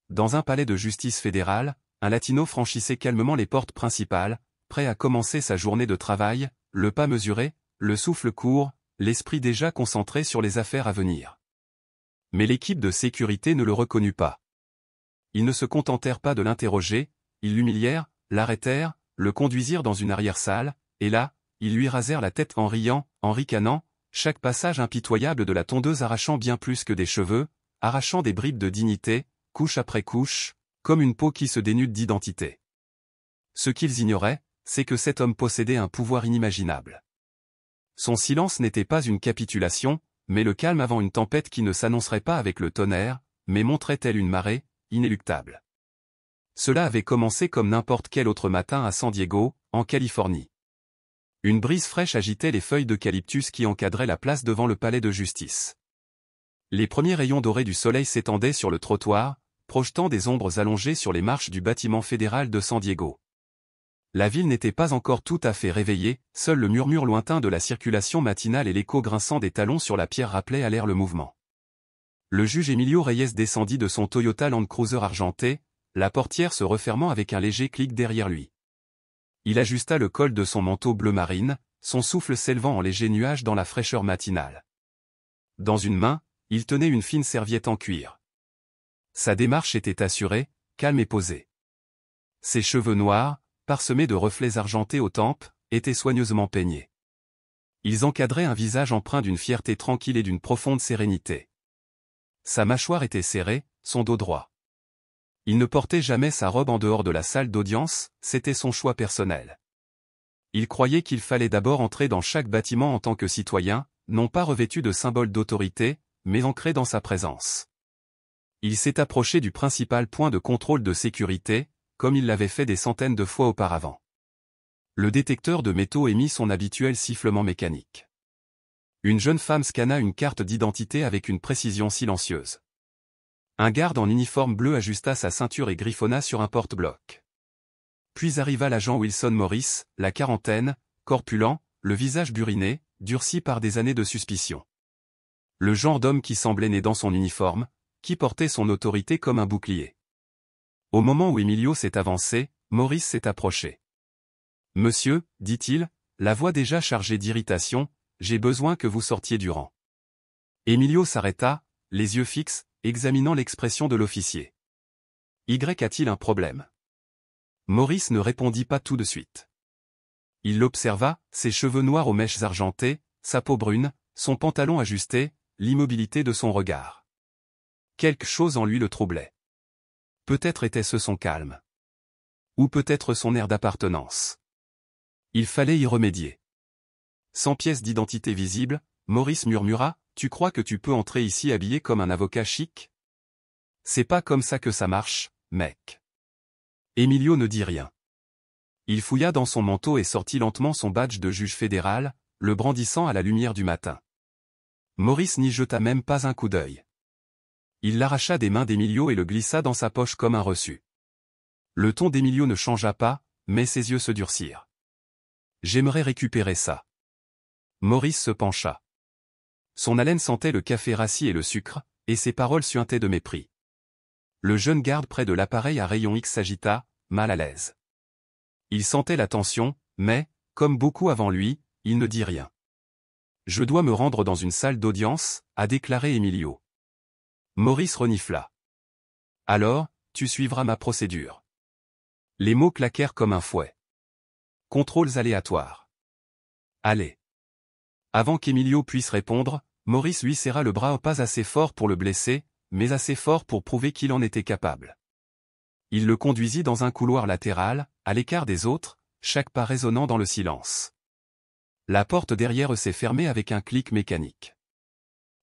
dans un palais de justice fédéral, un latino franchissait calmement les portes principales, prêt à commencer sa journée de travail, le pas mesuré, le souffle court, l'esprit déjà concentré sur les affaires à venir. Mais l'équipe de sécurité ne le reconnut pas. Ils ne se contentèrent pas de l'interroger, ils l'humilièrent, l'arrêtèrent, le conduisirent dans une arrière-salle, et là, ils lui rasèrent la tête en riant, en ricanant, chaque passage impitoyable de la tondeuse arrachant bien plus que des cheveux, arrachant des bribes de dignité, couche après couche, comme une peau qui se dénude d'identité. Ce qu'ils ignoraient, c'est que cet homme possédait un pouvoir inimaginable. Son silence n'était pas une capitulation, mais le calme avant une tempête qui ne s'annoncerait pas avec le tonnerre, mais montrait telle une marée, inéluctable. Cela avait commencé comme n'importe quel autre matin à San Diego, en Californie. Une brise fraîche agitait les feuilles d'eucalyptus qui encadraient la place devant le palais de justice. Les premiers rayons dorés du soleil s'étendaient sur le trottoir, projetant des ombres allongées sur les marches du bâtiment fédéral de San Diego. La ville n'était pas encore tout à fait réveillée, seul le murmure lointain de la circulation matinale et l'écho grinçant des talons sur la pierre rappelaient à l'air le mouvement. Le juge Emilio Reyes descendit de son Toyota Land Cruiser argenté, la portière se refermant avec un léger clic derrière lui. Il ajusta le col de son manteau bleu marine, son souffle s'élevant en léger nuage dans la fraîcheur matinale. Dans une main, il tenait une fine serviette en cuir. Sa démarche était assurée, calme et posée. Ses cheveux noirs, parsemés de reflets argentés aux tempes, étaient soigneusement peignés. Ils encadraient un visage empreint d'une fierté tranquille et d'une profonde sérénité. Sa mâchoire était serrée, son dos droit. Il ne portait jamais sa robe en dehors de la salle d'audience, c'était son choix personnel. Il croyait qu'il fallait d'abord entrer dans chaque bâtiment en tant que citoyen, non pas revêtu de symboles d'autorité, mais ancré dans sa présence. Il s'est approché du principal point de contrôle de sécurité, comme il l'avait fait des centaines de fois auparavant. Le détecteur de métaux émit son habituel sifflement mécanique. Une jeune femme scanna une carte d'identité avec une précision silencieuse. Un garde en uniforme bleu ajusta sa ceinture et griffonna sur un porte-bloc. Puis arriva l'agent Wilson Morris, la quarantaine, corpulent, le visage buriné, durci par des années de suspicion. Le genre d'homme qui semblait né dans son uniforme, qui portait son autorité comme un bouclier. Au moment où Emilio s'est avancé, Morris s'est approché. « Monsieur, dit-il, la voix déjà chargée d'irritation, j'ai besoin que vous sortiez du rang. » Emilio s'arrêta, les yeux fixes, examinant l'expression de l'officier. « Y a-t-il un problème ?» Morris ne répondit pas tout de suite. Il l'observa, ses cheveux noirs aux mèches argentées, sa peau brune, son pantalon ajusté, l'immobilité de son regard. Quelque chose en lui le troublait. Peut-être était-ce son calme. Ou peut-être son air d'appartenance. Il fallait y remédier. Sans pièce d'identité visible, Morris murmura, « Tu crois que tu peux entrer ici habillé comme un avocat chic ? C'est pas comme ça que ça marche, mec. » Emilio ne dit rien. Il fouilla dans son manteau et sortit lentement son badge de juge fédéral, le brandissant à la lumière du matin. Morris n'y jeta même pas un coup d'œil. Il l'arracha des mains d'Emilio et le glissa dans sa poche comme un reçu. Le ton d'Emilio ne changea pas, mais ses yeux se durcirent. « J'aimerais récupérer ça. » Maurice se pencha. Son haleine sentait le café rassis et le sucre, et ses paroles suintaient de mépris. Le jeune garde près de l'appareil à rayon X s'agita, mal à l'aise. Il sentait la tension, mais, comme beaucoup avant lui, il ne dit rien. « Je dois me rendre dans une salle d'audience, » a déclaré Emilio. Maurice renifla. « Alors, tu suivras ma procédure. » Les mots claquèrent comme un fouet. Contrôles aléatoires. Allez. Avant qu'Emilio puisse répondre, Maurice lui serra le bras pas assez fort pour le blesser, mais assez fort pour prouver qu'il en était capable. Il le conduisit dans un couloir latéral, à l'écart des autres, chaque pas résonnant dans le silence. La porte derrière eux s'est fermée avec un clic mécanique.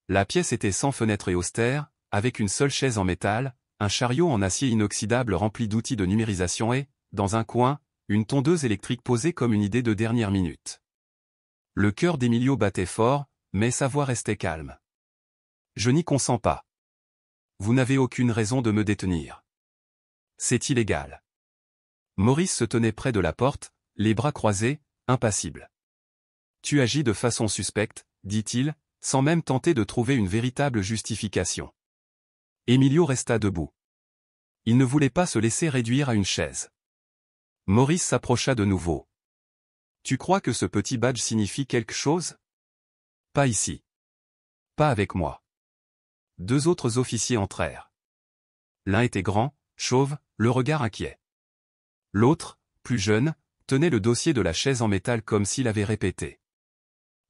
La pièce était sans fenêtre et austère, avec une seule chaise en métal, un chariot en acier inoxydable rempli d'outils de numérisation et, dans un coin, une tondeuse électrique posée comme une idée de dernière minute. Le cœur d'Emilio battait fort, mais sa voix restait calme. « Je n'y consens pas. Vous n'avez aucune raison de me détenir. C'est illégal. » Maurice se tenait près de la porte, les bras croisés, impassible. « Tu agis de façon suspecte, » dit-il, sans même tenter de trouver une véritable justification. Emilio resta debout. Il ne voulait pas se laisser réduire à une chaise. Maurice s'approcha de nouveau. Tu crois que ce petit badge signifie quelque chose? Pas ici. Pas avec moi. Deux autres officiers entrèrent. L'un était grand, chauve, le regard inquiet. L'autre, plus jeune, tenait le dossier de la chaise en métal comme s'il avait répété.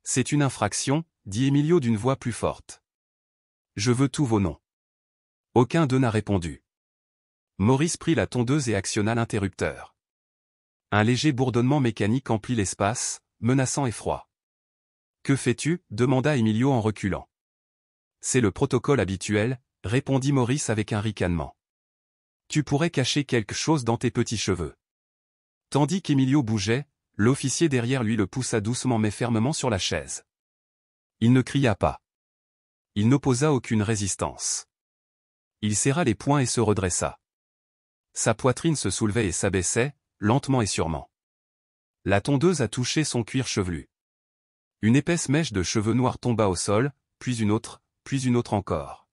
C'est une infraction, dit Emilio d'une voix plus forte. Je veux tous vos noms. Aucun d'eux n'a répondu. Maurice prit la tondeuse et actionna l'interrupteur. Un léger bourdonnement mécanique emplit l'espace, menaçant et froid. Que fais-tu? Demanda Emilio en reculant. C'est le protocole habituel, répondit Maurice avec un ricanement. Tu pourrais cacher quelque chose dans tes petits cheveux. Tandis qu'Emilio bougeait, l'officier derrière lui le poussa doucement mais fermement sur la chaise. Il ne cria pas. Il n'opposa aucune résistance. Il serra les poings et se redressa. Sa poitrine se soulevait et s'abaissait, lentement et sûrement. La tondeuse a touché son cuir chevelu. Une épaisse mèche de cheveux noirs tomba au sol, puis une autre encore.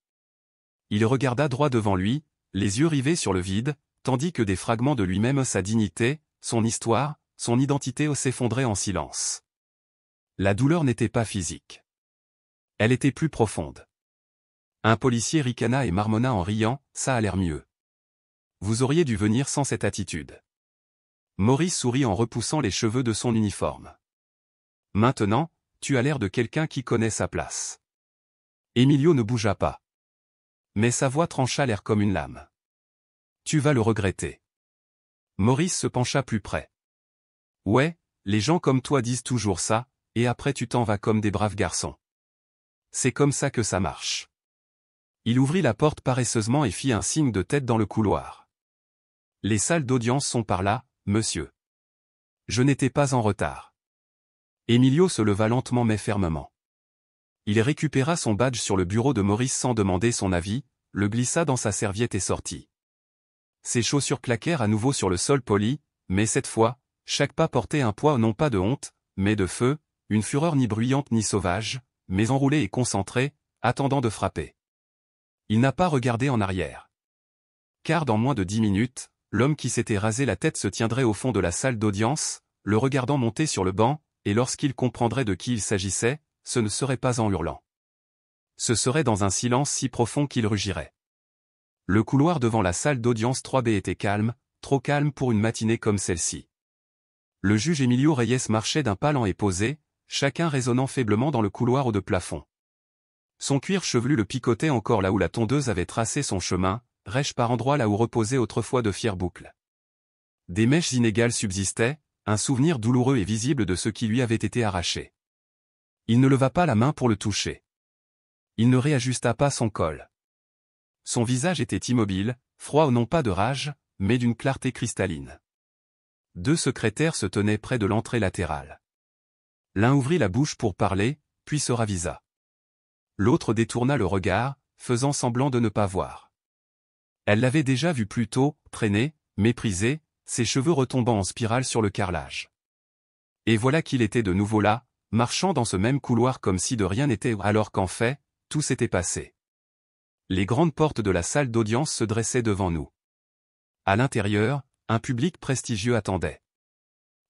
Il regarda droit devant lui, les yeux rivés sur le vide, tandis que des fragments de lui-même, sa dignité, son histoire, son identité s'effondraient en silence. La douleur n'était pas physique. Elle était plus profonde. Un policier ricana et marmonna en riant, ça a l'air mieux. Vous auriez dû venir sans cette attitude. Maurice sourit en repoussant les cheveux de son uniforme. Maintenant, tu as l'air de quelqu'un qui connaît sa place. Emilio ne bougea pas. Mais sa voix trancha l'air comme une lame. Tu vas le regretter. Maurice se pencha plus près. Ouais, les gens comme toi disent toujours ça, et après tu t'en vas comme des braves garçons. C'est comme ça que ça marche. Il ouvrit la porte paresseusement et fit un signe de tête dans le couloir. Les salles d'audience sont par là, monsieur. Je n'étais pas en retard. Emilio se leva lentement mais fermement. Il récupéra son badge sur le bureau de Maurice sans demander son avis, le glissa dans sa serviette et sortit. Ses chaussures claquèrent à nouveau sur le sol poli, mais cette fois, chaque pas portait un poids non pas de honte, mais de feu, une fureur ni bruyante ni sauvage, mais enroulée et concentrée, attendant de frapper. Il n'a pas regardé en arrière. Car dans moins de 10 minutes, l'homme qui s'était rasé la tête se tiendrait au fond de la salle d'audience, le regardant monter sur le banc, et lorsqu'il comprendrait de qui il s'agissait, ce ne serait pas en hurlant. Ce serait dans un silence si profond qu'il rugirait. Le couloir devant la salle d'audience 3B était calme, trop calme pour une matinée comme celle-ci. Le juge Emilio Reyes marchait d'un pas lent et posé, chacun résonnant faiblement dans le couloir haut de plafond. Son cuir chevelu le picotait encore là où la tondeuse avait tracé son chemin, rêche par endroits là où reposaient autrefois de fières boucles. Des mèches inégales subsistaient, un souvenir douloureux et visible de ce qui lui avait été arraché. Il ne leva pas la main pour le toucher. Il ne réajusta pas son col. Son visage était immobile, froid non pas de rage, mais d'une clarté cristalline. Deux secrétaires se tenaient près de l'entrée latérale. L'un ouvrit la bouche pour parler, puis se ravisa. L'autre détourna le regard, faisant semblant de ne pas voir. Elle l'avait déjà vu plus tôt, traîner, méprisé, ses cheveux retombant en spirale sur le carrelage. Et voilà qu'il était de nouveau là, marchant dans ce même couloir comme si de rien n'était alors qu'en fait, tout s'était passé. Les grandes portes de la salle d'audience se dressaient devant nous. À l'intérieur, un public prestigieux attendait.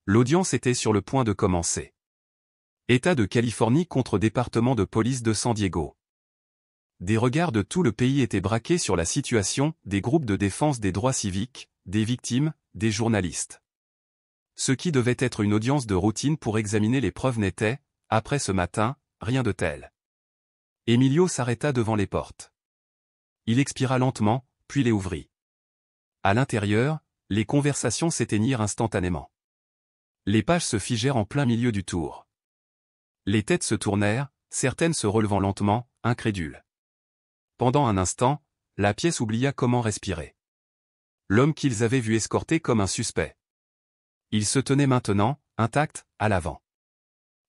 L'audience était sur le point de commencer. État de Californie contre département de police de San Diego. Des regards de tout le pays étaient braqués sur la situation, des groupes de défense des droits civiques, des victimes, des journalistes. Ce qui devait être une audience de routine pour examiner les preuves n'était, après ce matin, rien de tel. Emilio s'arrêta devant les portes. Il expira lentement, puis les ouvrit. À l'intérieur, les conversations s'éteignirent instantanément. Les pages se figèrent en plein milieu du tour. Les têtes se tournèrent, certaines se relevant lentement, incrédules. Pendant un instant, la pièce oublia comment respirer. L'homme qu'ils avaient vu escorter comme un suspect. Il se tenait maintenant, intact, à l'avant.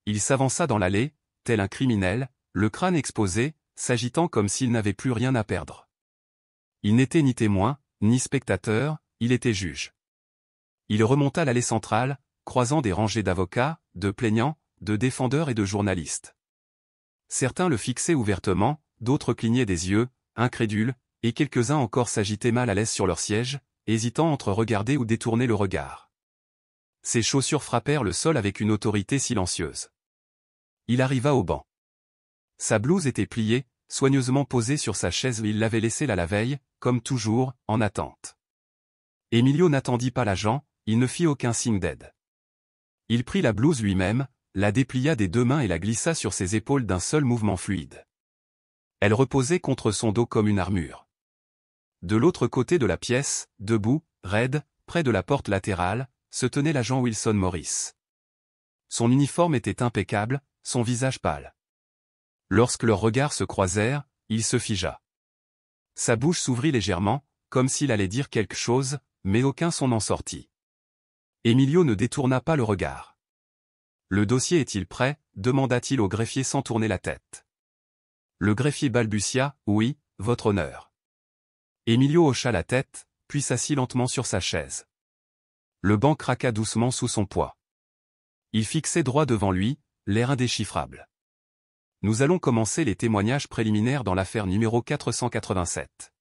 Il s'avança dans l'allée, tel un criminel, le crâne exposé, s'agitant comme s'il n'avait plus rien à perdre. Il n'était ni témoin, ni spectateur, il était juge. Il remonta l'allée centrale, croisant des rangées d'avocats, de plaignants, de défendeurs et de journalistes. Certains le fixaient ouvertement, d'autres clignaient des yeux, incrédules, et quelques-uns encore s'agitaient mal à l'aise sur leur siège, hésitant entre regarder ou détourner le regard. Ses chaussures frappèrent le sol avec une autorité silencieuse. Il arriva au banc. Sa blouse était pliée, soigneusement posée sur sa chaise où il l'avait laissée là la veille, comme toujours, en attente. Emilio n'attendit pas l'agent, il ne fit aucun signe d'aide. Il prit la blouse lui-même, la déplia des deux mains et la glissa sur ses épaules d'un seul mouvement fluide. Elle reposait contre son dos comme une armure. De l'autre côté de la pièce, debout, raide, près de la porte latérale, se tenait l'agent Wilson Morris. Son uniforme était impeccable, son visage pâle. Lorsque leurs regards se croisèrent, il se figea. Sa bouche s'ouvrit légèrement, comme s'il allait dire quelque chose, mais aucun son n'en sortit. Emilio ne détourna pas le regard. « Le dossier est-il prêt » demanda-t-il au greffier sans tourner la tête. Le greffier balbutia « Oui, votre honneur ». Emilio hocha la tête, puis s'assit lentement sur sa chaise. Le banc craqua doucement sous son poids. Il fixait droit devant lui, l'air indéchiffrable. Nous allons commencer les témoignages préliminaires dans l'affaire numéro 487.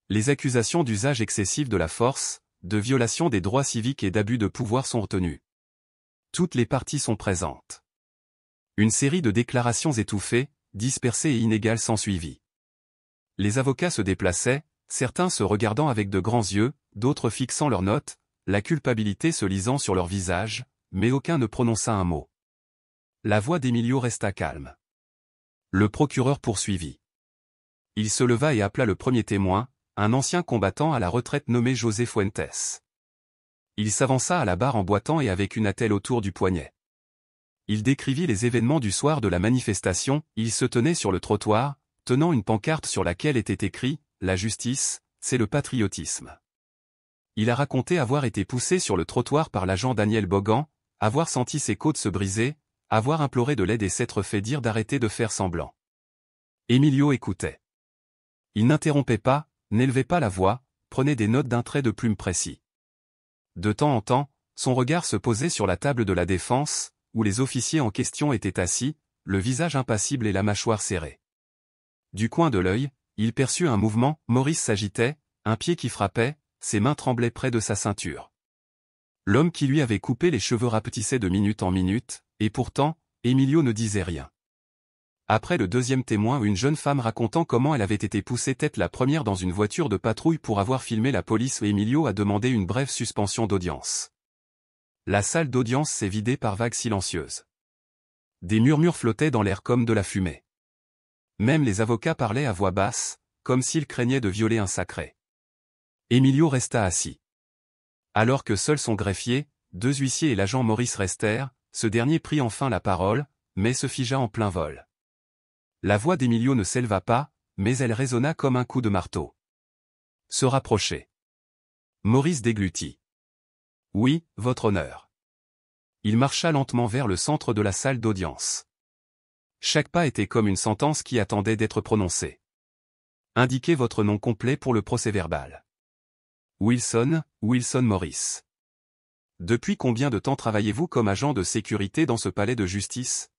Les accusations d'usage excessif de la force, de violation des droits civiques et d'abus de pouvoir sont retenues. Toutes les parties sont présentes. Une série de déclarations étouffées, dispersées et inégales s'ensuivit. Les avocats se déplaçaient, certains se regardant avec de grands yeux, d'autres fixant leurs notes, la culpabilité se lisant sur leur visage, mais aucun ne prononça un mot. La voix d'Emilio resta calme. Le procureur poursuivit. Il se leva et appela le premier témoin, un ancien combattant à la retraite nommé José Fuentes. Il s'avança à la barre en boitant et avec une attelle autour du poignet. Il décrivit les événements du soir de la manifestation, il se tenait sur le trottoir, tenant une pancarte sur laquelle était écrit « La justice, c'est le patriotisme ». Il a raconté avoir été poussé sur le trottoir par l'agent Daniel Bogan, avoir senti ses côtes se briser, avoir imploré de l'aide et s'être fait dire d'arrêter de faire semblant. Emilio écoutait. Il n'interrompait pas, n'élevait pas la voix, prenait des notes d'un trait de plume précis. De temps en temps, son regard se posait sur la table de la défense, où les officiers en question étaient assis, le visage impassible et la mâchoire serrée. Du coin de l'œil, il perçut un mouvement, Maurice s'agitait, un pied qui frappait, ses mains tremblaient près de sa ceinture. L'homme qui lui avait coupé les cheveux rapetissait de minute en minute, et pourtant, Emilio ne disait rien. Après le deuxième témoin, une jeune femme racontant comment elle avait été poussée tête la première dans une voiture de patrouille pour avoir filmé la police, Emilio a demandé une brève suspension d'audience. La salle d'audience s'est vidée par vagues silencieuses. Des murmures flottaient dans l'air comme de la fumée. Même les avocats parlaient à voix basse, comme s'ils craignaient de violer un sacré. Emilio resta assis. Alors que seul son greffier, deux huissiers et l'agent Maurice restèrent, ce dernier prit enfin la parole, mais se figea en plein vol. La voix d'Emilio ne s'éleva pas, mais elle résonna comme un coup de marteau. Se rapprocher. Maurice déglutit. « Oui, votre honneur. » Il marcha lentement vers le centre de la salle d'audience. Chaque pas était comme une sentence qui attendait d'être prononcée. Indiquez votre nom complet pour le procès-verbal. Wilson Morris. Depuis combien de temps travaillez-vous comme agent de sécurité dans ce palais de justice ?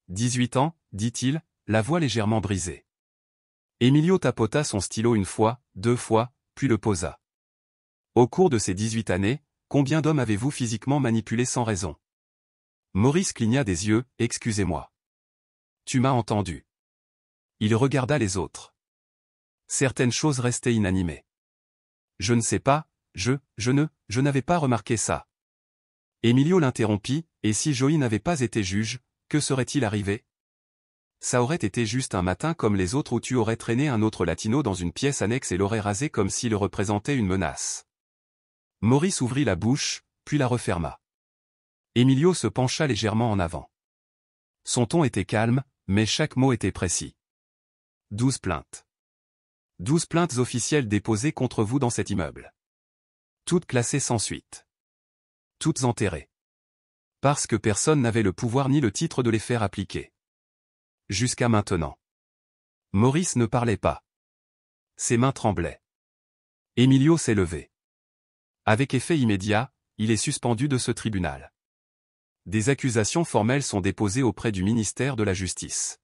18 ans, dit-il, la voix légèrement brisée. Emilio tapota son stylo une fois, deux fois, puis le posa. Au cours de ces 18 années, combien d'hommes avez-vous physiquement manipulés sans raison ? Maurice cligna des yeux, excusez-moi. Tu m'as entendu. Il regarda les autres. Certaines choses restaient inanimées. Je ne sais pas, je n'avais pas remarqué ça. Emilio l'interrompit, et si Joey n'avait pas été juge, que serait-il arrivé ? Ça aurait été juste un matin comme les autres où tu aurais traîné un autre latino dans une pièce annexe et l'aurais rasé comme s'il représentait une menace. Maurice ouvrit la bouche, puis la referma. Emilio se pencha légèrement en avant. Son ton était calme, mais chaque mot était précis. 12 plaintes. 12 plaintes officielles déposées contre vous dans cet immeuble. Toutes classées sans suite. Toutes enterrées. Parce que personne n'avait le pouvoir ni le titre de les faire appliquer. Jusqu'à maintenant. Maurice ne parlait pas. Ses mains tremblaient. Emilio s'est levé. Avec effet immédiat, il est suspendu de ce tribunal. Des accusations formelles sont déposées auprès du ministère de la Justice.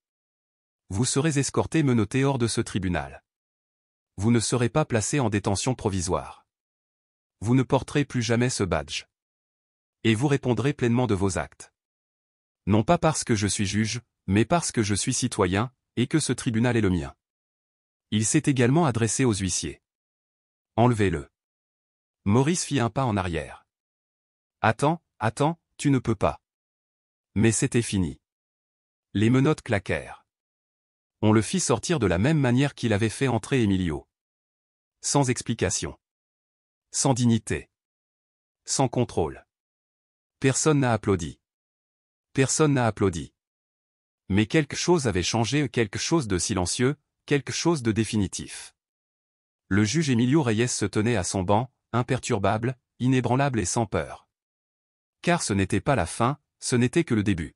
Vous serez escorté menotté hors de ce tribunal. vous ne serez pas placé en détention provisoire. Vous ne porterez plus jamais ce badge. Et vous répondrez pleinement de vos actes. Non pas parce que je suis juge, mais parce que je suis citoyen, et que ce tribunal est le mien. Il s'est également adressé aux huissiers. Enlevez-le. Maurice fit un pas en arrière. Attends, tu ne peux pas. Mais c'était fini. Les menottes claquèrent. On le fit sortir de la même manière qu'il avait fait entrer Emilio. Sans explication. Sans dignité. Sans contrôle. Personne n'a applaudi. Personne n'a applaudi. Mais quelque chose avait changé, quelque chose de silencieux, quelque chose de définitif. Le juge Emilio Reyes se tenait à son banc, imperturbable, inébranlable et sans peur. Car ce n'était pas la fin, ce n'était que le début.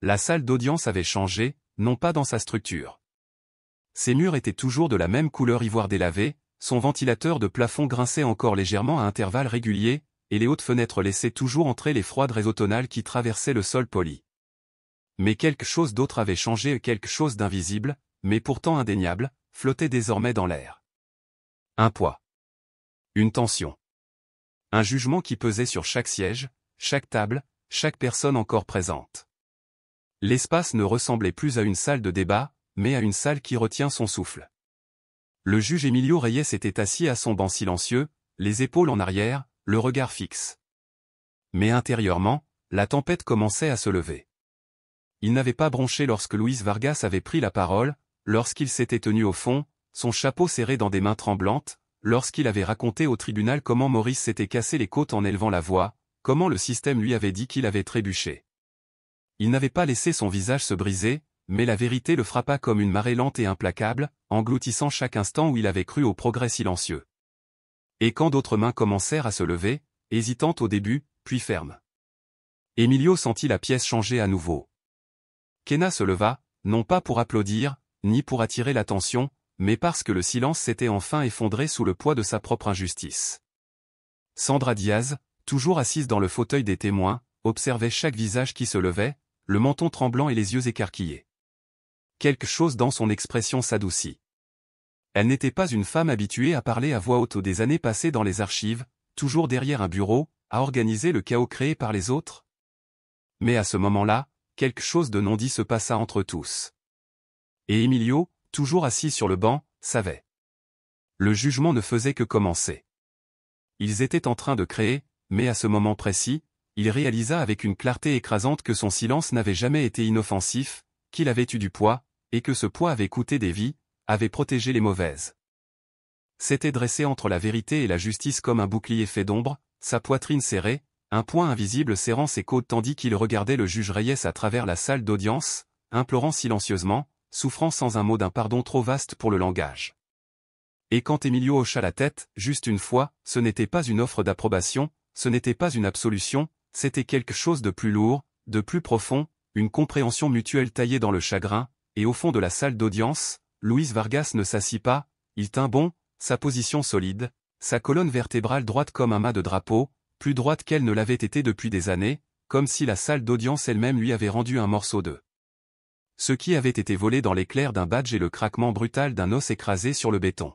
La salle d'audience avait changé, non pas dans sa structure. Ses murs étaient toujours de la même couleur ivoire délavé, son ventilateur de plafond grinçait encore légèrement à intervalles réguliers, et les hautes fenêtres laissaient toujours entrer les froides raies automnales qui traversaient le sol poli. Mais quelque chose d'autre avait changé, quelque chose d'invisible, mais pourtant indéniable, flottait désormais dans l'air. Un poids. Une tension. Un jugement qui pesait sur chaque siège, chaque table, chaque personne encore présente. L'espace ne ressemblait plus à une salle de débat, mais à une salle qui retient son souffle. Le juge Emilio Reyes était assis à son banc silencieux, les épaules en arrière, le regard fixe. Mais intérieurement, la tempête commençait à se lever. Il n'avait pas bronché lorsque Luis Vargas avait pris la parole, lorsqu'il s'était tenu au fond, son chapeau serré dans des mains tremblantes, lorsqu'il avait raconté au tribunal comment Maurice s'était cassé les côtes en élevant la voix, comment le système lui avait dit qu'il avait trébuché. Il n'avait pas laissé son visage se briser, mais la vérité le frappa comme une marée lente et implacable, engloutissant chaque instant où il avait cru au progrès silencieux. Et quand d'autres mains commencèrent à se lever, hésitantes au début, puis fermes. Emilio sentit la pièce changer à nouveau. Kenna se leva, non pas pour applaudir, ni pour attirer l'attention, mais parce que le silence s'était enfin effondré sous le poids de sa propre injustice. Sandra Diaz, toujours assise dans le fauteuil des témoins, observait chaque visage qui se levait, le menton tremblant et les yeux écarquillés. Quelque chose dans son expression s'adoucit. Elle n'était pas une femme habituée à parler à voix haute des années passées dans les archives, toujours derrière un bureau, à organiser le chaos créé par les autres. Mais à ce moment-là, quelque chose de non dit se passa entre tous. Et Emilio, toujours assis sur le banc, savait. Le jugement ne faisait que commencer. Ils étaient en train de créer, mais à ce moment précis, il réalisa avec une clarté écrasante que son silence n'avait jamais été inoffensif, qu'il avait eu du poids, et que ce poids avait coûté des vies, avait protégé les mauvaises. S'était dressé entre la vérité et la justice comme un bouclier fait d'ombre, sa poitrine serrée, un poing invisible serrant ses côtes tandis qu'il regardait le juge Reyes à travers la salle d'audience, implorant silencieusement, souffrant sans un mot d'un pardon trop vaste pour le langage. Et quand Emilio hocha la tête, juste une fois, ce n'était pas une offre d'approbation, ce n'était pas une absolution, c'était quelque chose de plus lourd, de plus profond, une compréhension mutuelle taillée dans le chagrin, et au fond de la salle d'audience, Luis Vargas ne s'assit pas, il tint bon, sa position solide, sa colonne vertébrale droite comme un mât de drapeau, plus droite qu'elle ne l'avait été depuis des années, comme si la salle d'audience elle-même lui avait rendu un morceau de ce qui avait été volé dans l'éclair d'un badge et le craquement brutal d'un os écrasé sur le béton.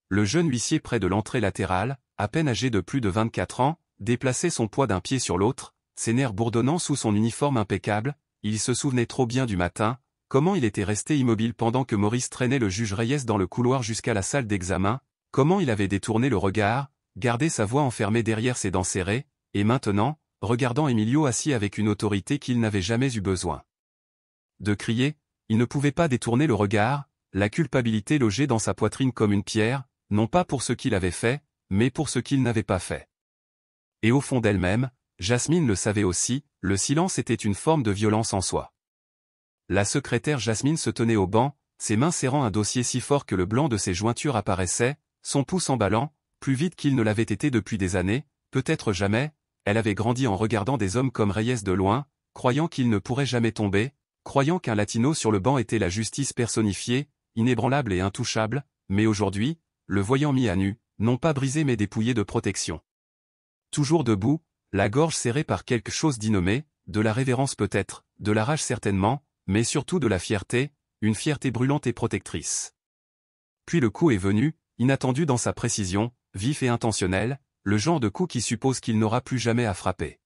Le jeune huissier près de l'entrée latérale, à peine âgé de plus de 24 ans, déplaçait son poids d'un pied sur l'autre, ses nerfs bourdonnant sous son uniforme impeccable, il se souvenait trop bien du matin, comment il était resté immobile pendant que Maurice traînait le juge Reyes dans le couloir jusqu'à la salle d'examen, comment il avait détourné le regard, gardé sa voix enfermée derrière ses dents serrées, et maintenant, regardant Emilio assis avec une autorité qu'il n'avait jamais eu besoin de crier, il ne pouvait pas détourner le regard, la culpabilité logée dans sa poitrine comme une pierre, non pas pour ce qu'il avait fait, mais pour ce qu'il n'avait pas fait. Et au fond d'elle-même, Jasmine le savait aussi, le silence était une forme de violence en soi. La secrétaire Jasmine se tenait au banc, ses mains serrant un dossier si fort que le blanc de ses jointures apparaissait, son pouce emballant, plus vite qu'il ne l'avait été depuis des années, peut-être jamais, elle avait grandi en regardant des hommes comme Reyes de loin, croyant qu'il ne pourrait jamais tomber, croyant qu'un latino sur le banc était la justice personnifiée, inébranlable et intouchable, mais aujourd'hui, le voyant mis à nu, non pas brisé mais dépouillé de protection. Toujours debout, la gorge serrée par quelque chose d'innommé, de la révérence peut-être, de la rage certainement, mais surtout de la fierté, une fierté brûlante et protectrice. Puis le coup est venu, inattendu dans sa précision, vif et intentionnel, le genre de coup qui suppose qu'il n'aura plus jamais à frapper.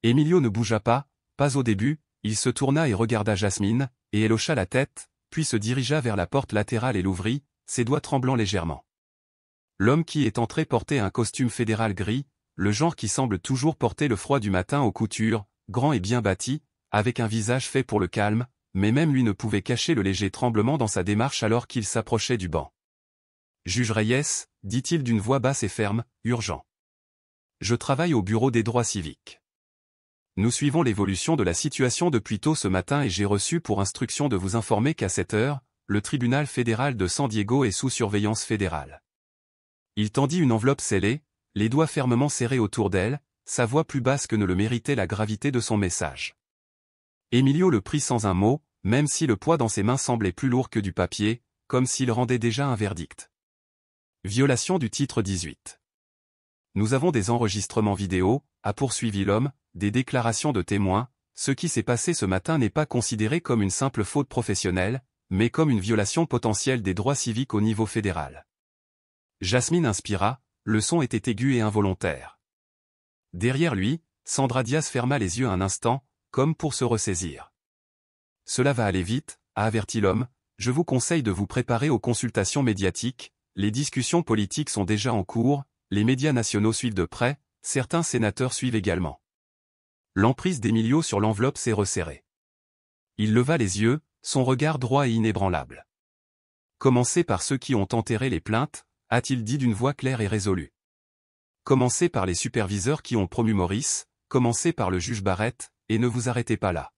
Emilio ne bougea pas au début, il se tourna et regarda Jasmine, et elle hocha la tête, puis se dirigea vers la porte latérale et l'ouvrit, ses doigts tremblant légèrement. L'homme qui est entré portait un costume fédéral gris, le genre qui semble toujours porter le froid du matin aux coutures, grand et bien bâti, avec un visage fait pour le calme, mais même lui ne pouvait cacher le léger tremblement dans sa démarche alors qu'il s'approchait du banc. « Juge Reyes, dit-il d'une voix basse et ferme, urgent. Je travaille au bureau des droits civiques. Nous suivons l'évolution de la situation depuis tôt ce matin et j'ai reçu pour instruction de vous informer qu'à 7 heures, le tribunal fédéral de San Diego est sous surveillance fédérale. » Il tendit une enveloppe scellée, les doigts fermement serrés autour d'elle, sa voix plus basse que ne le méritait la gravité de son message. Emilio le prit sans un mot, même si le poids dans ses mains semblait plus lourd que du papier, comme s'il rendait déjà un verdict. Violation du titre 18. Nous avons des enregistrements vidéo, a poursuivi l'homme, des déclarations de témoins, ce qui s'est passé ce matin n'est pas considéré comme une simple faute professionnelle, mais comme une violation potentielle des droits civiques au niveau fédéral. Jasmine inspira, le son était aigu et involontaire. Derrière lui, Sandra Diaz ferma les yeux un instant, comme pour se ressaisir. « Cela va aller vite, a averti l'homme, je vous conseille de vous préparer aux consultations médiatiques, les discussions politiques sont déjà en cours, les médias nationaux suivent de près, certains sénateurs suivent également. » L'emprise d'Emilio sur l'enveloppe s'est resserrée. Il leva les yeux, son regard droit et inébranlable. « Commencez par ceux qui ont enterré les plaintes, a-t-il dit d'une voix claire et résolue. Commencez par les superviseurs qui ont promu Maurice, commencez par le juge Barrett, et ne vous arrêtez pas là.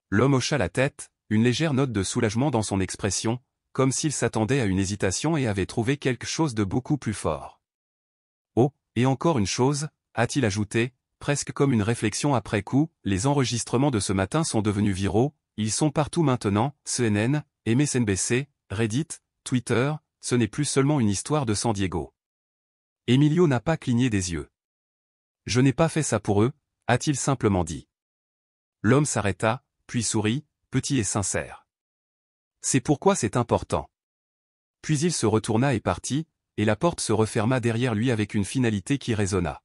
L'homme hocha la tête, une légère note de soulagement dans son expression, comme s'il s'attendait à une hésitation et avait trouvé quelque chose de beaucoup plus fort. Oh, et encore une chose, a-t-il ajouté, presque comme une réflexion après coup, les enregistrements de ce matin sont devenus viraux, ils sont partout maintenant, CNN, MSNBC, Reddit, Twitter, ce n'est plus seulement une histoire de San Diego. Emilio n'a pas cligné des yeux. Je n'ai pas fait ça pour eux, a-t-il simplement dit. L'homme s'arrêta, puis sourit, petit et sincère. C'est pourquoi c'est important. Puis il se retourna et partit, et la porte se referma derrière lui avec une finalité qui résonna.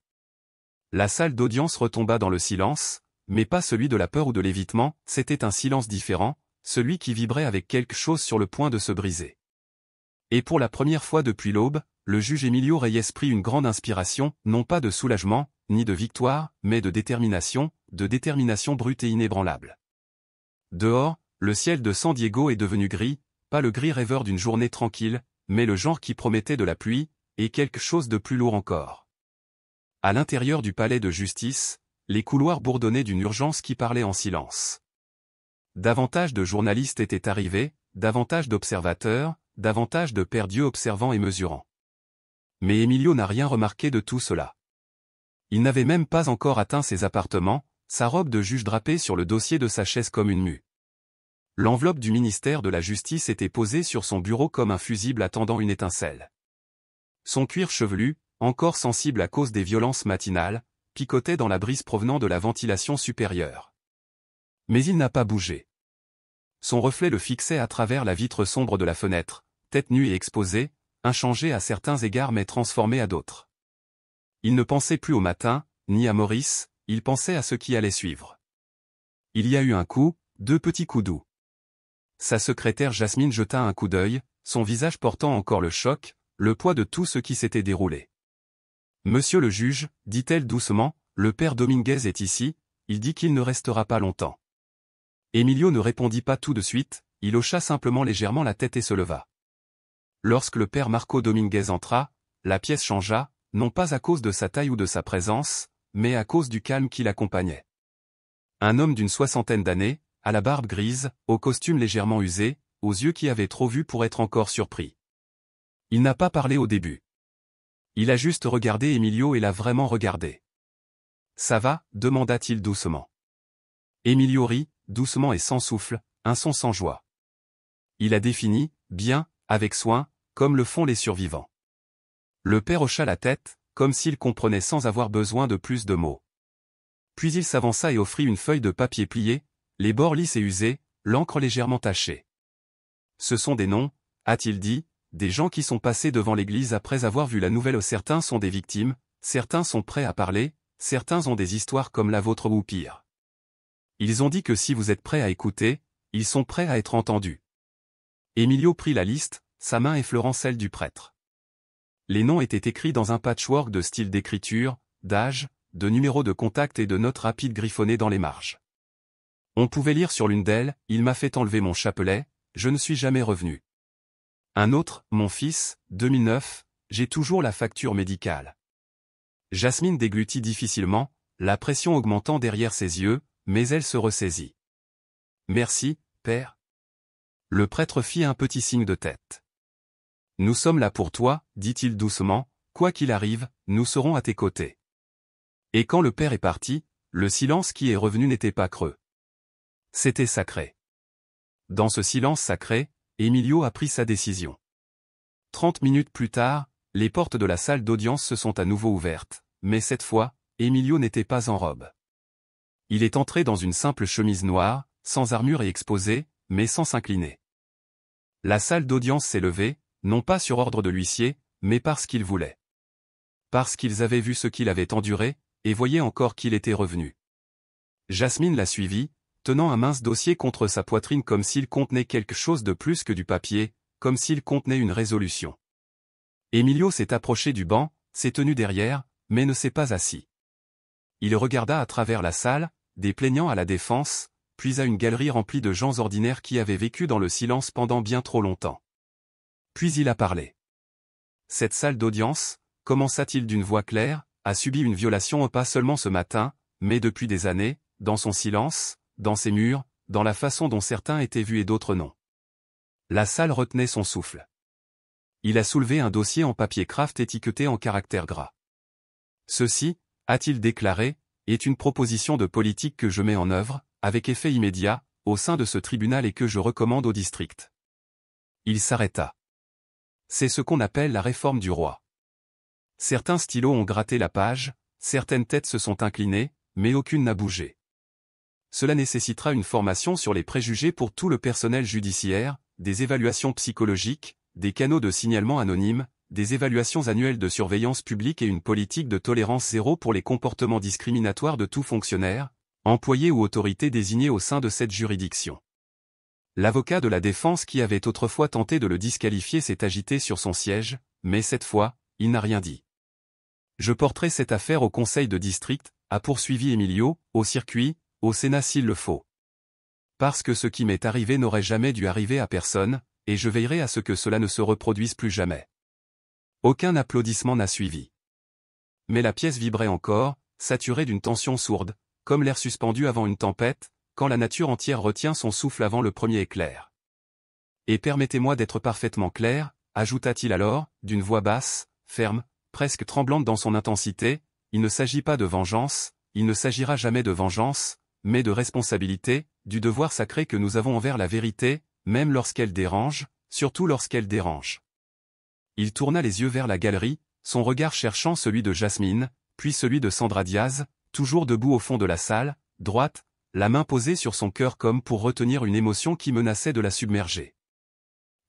La salle d'audience retomba dans le silence, mais pas celui de la peur ou de l'évitement, c'était un silence différent, celui qui vibrait avec quelque chose sur le point de se briser. Et pour la première fois depuis l'aube, le juge Emilio Reyes prit une grande inspiration, non pas de soulagement, ni de victoire, mais de détermination brute et inébranlable. Dehors, le ciel de San Diego est devenu gris, pas le gris rêveur d'une journée tranquille, mais le genre qui promettait de la pluie, et quelque chose de plus lourd encore. À l'intérieur du palais de justice, les couloirs bourdonnaient d'une urgence qui parlait en silence. Davantage de journalistes étaient arrivés, davantage d'observateurs, davantage de pères Dieu observant et mesurant. Mais Emilio n'a rien remarqué de tout cela. Il n'avait même pas encore atteint ses appartements, sa robe de juge drapée sur le dossier de sa chaise comme une mue. L'enveloppe du ministère de la Justice était posée sur son bureau comme un fusible attendant une étincelle. Son cuir chevelu, encore sensible à cause des violences matinales, picotait dans la brise provenant de la ventilation supérieure. Mais il n'a pas bougé. Son reflet le fixait à travers la vitre sombre de la fenêtre, tête nue et exposée, inchangé à certains égards mais transformé à d'autres. Il ne pensait plus au matin, ni à Maurice, il pensait à ce qui allait suivre. Il y a eu un coup, 2 petits coups doux. Sa secrétaire Jasmine jeta un coup d'œil, son visage portant encore le choc, le poids de tout ce qui s'était déroulé. « Monsieur le juge, dit-elle doucement, le père Dominguez est ici, il dit qu'il ne restera pas longtemps. » Emilio ne répondit pas tout de suite, il hocha simplement légèrement la tête et se leva. Lorsque le père Marco Dominguez entra, la pièce changea, non pas à cause de sa taille ou de sa présence, mais à cause du calme qui l'accompagnait. Un homme d'une 60aine d'années, à la barbe grise, au costume légèrement usé, aux yeux qui avaient trop vu pour être encore surpris. Il n'a pas parlé au début. Il a juste regardé Emilio et l'a vraiment regardé. « Ça va ?» demanda-t-il doucement. Emilio rit, doucement et sans souffle, un son sans joie. Il a défini, bien, avec soin, comme le font les survivants. Le père hocha la tête, comme s'il comprenait sans avoir besoin de plus de mots. Puis il s'avança et offrit une feuille de papier pliée, les bords lisses et usés, l'encre légèrement tachée. « Ce sont des noms, a-t-il dit, des gens qui sont passés devant l'église après avoir vu la nouvelle. Certains sont des victimes, certains sont prêts à parler, certains ont des histoires comme la vôtre ou pire. Ils ont dit que si vous êtes prêts à écouter, ils sont prêts à être entendus. Emilio prit la liste, sa main effleurant celle du prêtre. Les noms étaient écrits dans un patchwork de style d'écriture, d'âge, de numéros de contact et de notes rapides griffonnées dans les marges. On pouvait lire sur l'une d'elles, « Il m'a fait enlever mon chapelet, je ne suis jamais revenu. » Un autre, « Mon fils, 2009, j'ai toujours la facture médicale. » Jasmine déglutit difficilement, la pression augmentant derrière ses yeux, mais elle se ressaisit. « Merci, père. » Le prêtre fit un petit signe de tête. « Nous sommes là pour toi, dit-il doucement, quoi qu'il arrive, nous serons à tes côtés. » Et quand le père est parti, le silence qui est revenu n'était pas creux. C'était sacré. Dans ce silence sacré, Emilio a pris sa décision. 30 minutes plus tard, les portes de la salle d'audience se sont à nouveau ouvertes, mais cette fois, Emilio n'était pas en robe. Il est entré dans une simple chemise noire, sans armure et exposé, mais sans s'incliner. La salle d'audience s'est levée, non pas sur ordre de l'huissier, mais parce qu'il voulait. Parce qu'ils avaient vu ce qu'il avait enduré, et voyaient encore qu'il était revenu. Jasmine l'a suivi, tenant un mince dossier contre sa poitrine comme s'il contenait quelque chose de plus que du papier, comme s'il contenait une résolution. Emilio s'est approché du banc, s'est tenu derrière, mais ne s'est pas assis. Il regarda à travers la salle, des plaignants à la défense, puis à une galerie remplie de gens ordinaires qui avaient vécu dans le silence pendant bien trop longtemps. Puis il a parlé. Cette salle d'audience, commença-t-il d'une voix claire, a subi une violation pas seulement ce matin, mais depuis des années, dans son silence, dans ses murs, dans la façon dont certains étaient vus et d'autres non. La salle retenait son souffle. Il a soulevé un dossier en papier craft étiqueté en caractères gras. Ceci, a-t-il déclaré, est une proposition de politique que je mets en œuvre, avec effet immédiat, au sein de ce tribunal et que je recommande au district. Il s'arrêta. C'est ce qu'on appelle la réforme du roi. Certains stylos ont gratté la page, certaines têtes se sont inclinées, mais aucune n'a bougé. Cela nécessitera une formation sur les préjugés pour tout le personnel judiciaire, des évaluations psychologiques, des canaux de signalement anonymes, des évaluations annuelles de surveillance publique et une politique de tolérance zéro pour les comportements discriminatoires de tout fonctionnaire, employé ou autorité désigné au sein de cette juridiction. L'avocat de la défense qui avait autrefois tenté de le disqualifier s'est agité sur son siège, mais cette fois, il n'a rien dit. Je porterai cette affaire au conseil de district, a poursuivi Emilio, au circuit, au Sénat s'il le faut. Parce que ce qui m'est arrivé n'aurait jamais dû arriver à personne, et je veillerai à ce que cela ne se reproduise plus jamais. Aucun applaudissement n'a suivi. Mais la pièce vibrait encore, saturée d'une tension sourde, comme l'air suspendu avant une tempête, quand la nature entière retient son souffle avant le premier éclair. Et permettez-moi d'être parfaitement clair, ajouta-t-il alors, d'une voix basse, ferme, presque tremblante dans son intensité, il ne s'agit pas de vengeance, il ne s'agira jamais de vengeance, mais de responsabilité, du devoir sacré que nous avons envers la vérité, même lorsqu'elle dérange, surtout lorsqu'elle dérange. Il tourna les yeux vers la galerie, son regard cherchant celui de Jasmine, puis celui de Sandra Diaz, toujours debout au fond de la salle, droite, la main posée sur son cœur comme pour retenir une émotion qui menaçait de la submerger.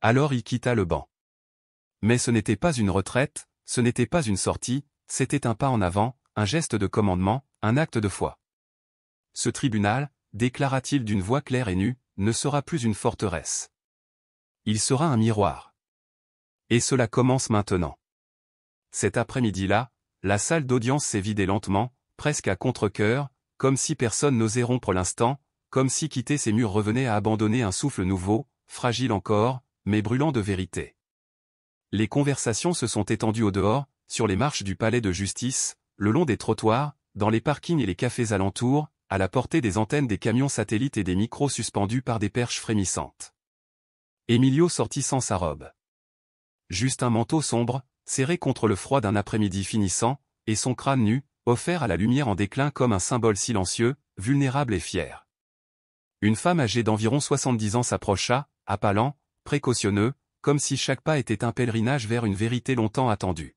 Alors il quitta le banc. Mais ce n'était pas une retraite, ce n'était pas une sortie, c'était un pas en avant, un geste de commandement, un acte de foi. Ce tribunal, déclara-t-il d'une voix claire et nue, ne sera plus une forteresse. Il sera un miroir. Et cela commence maintenant. Cet après-midi-là, la salle d'audience s'est vidée lentement, presque à contre-cœur, comme si personne n'osait rompre l'instant, comme si quitter ces murs revenait à abandonner un souffle nouveau, fragile encore, mais brûlant de vérité. Les conversations se sont étendues au dehors, sur les marches du palais de justice, le long des trottoirs, dans les parkings et les cafés alentours, à la portée des antennes des camions satellites et des micros suspendus par des perches frémissantes. Emilio sortit sans sa robe. Juste un manteau sombre, serré contre le froid d'un après-midi finissant, et son crâne nu, offert à la lumière en déclin comme un symbole silencieux, vulnérable et fier. Une femme âgée d'environ 70 ans s'approcha, appalant, précautionneux, comme si chaque pas était un pèlerinage vers une vérité longtemps attendue.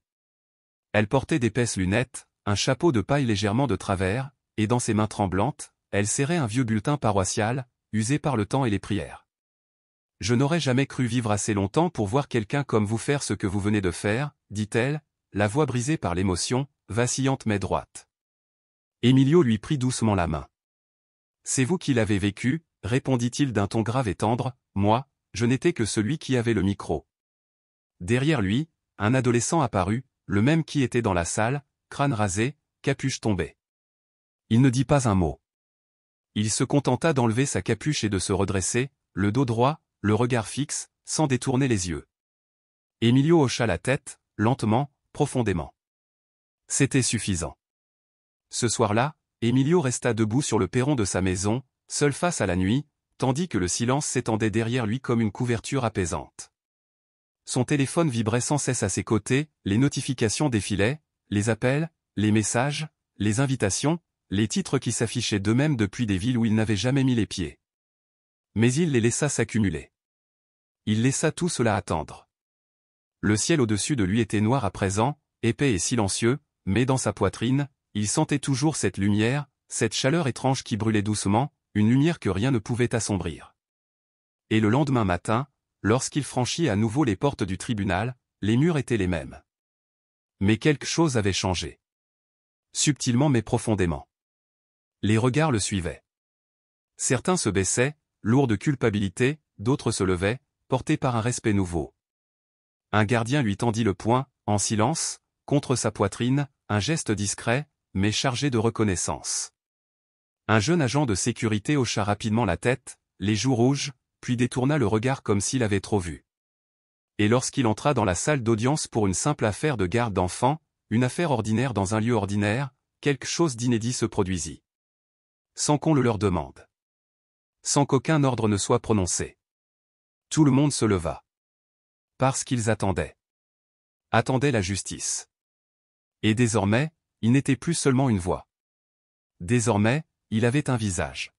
Elle portait d'épaisses lunettes, un chapeau de paille légèrement de travers, et dans ses mains tremblantes, elle serrait un vieux bulletin paroissial, usé par le temps et les prières. Je n'aurais jamais cru vivre assez longtemps pour voir quelqu'un comme vous faire ce que vous venez de faire, dit-elle, la voix brisée par l'émotion, vacillante mais droite. Emilio lui prit doucement la main. C'est vous qui l'avez vécu, répondit-il d'un ton grave et tendre, moi, je n'étais que celui qui avait le micro. Derrière lui, un adolescent apparut, le même qui était dans la salle, crâne rasé, capuche tombée. Il ne dit pas un mot. Il se contenta d'enlever sa capuche et de se redresser, le dos droit, le regard fixe, sans détourner les yeux. Emilio hocha la tête, lentement, profondément. C'était suffisant. Ce soir-là, Emilio resta debout sur le perron de sa maison, seul face à la nuit, tandis que le silence s'étendait derrière lui comme une couverture apaisante. Son téléphone vibrait sans cesse à ses côtés, les notifications défilaient, les appels, les messages, les invitations, les titres qui s'affichaient d'eux-mêmes depuis des villes où il n'avait jamais mis les pieds. Mais il les laissa s'accumuler. Il laissa tout cela attendre. Le ciel au-dessus de lui était noir à présent, épais et silencieux, mais dans sa poitrine, il sentait toujours cette lumière, cette chaleur étrange qui brûlait doucement, une lumière que rien ne pouvait assombrir. Et le lendemain matin, lorsqu'il franchit à nouveau les portes du tribunal, les murs étaient les mêmes. Mais quelque chose avait changé. Subtilement mais profondément. Les regards le suivaient. Certains se baissaient, lourds de culpabilité, d'autres se levaient, portés par un respect nouveau. Un gardien lui tendit le poing, en silence, contre sa poitrine, un geste discret, mais chargé de reconnaissance. Un jeune agent de sécurité hocha rapidement la tête, les joues rouges, puis détourna le regard comme s'il avait trop vu. Et lorsqu'il entra dans la salle d'audience pour une simple affaire de garde d'enfants, une affaire ordinaire dans un lieu ordinaire, quelque chose d'inédit se produisit. Sans qu'on le leur demande. Sans qu'aucun ordre ne soit prononcé. Tout le monde se leva. Parce qu'ils attendaient. Attendaient la justice. Et désormais, il n'était plus seulement une voix. Désormais, il avait un visage.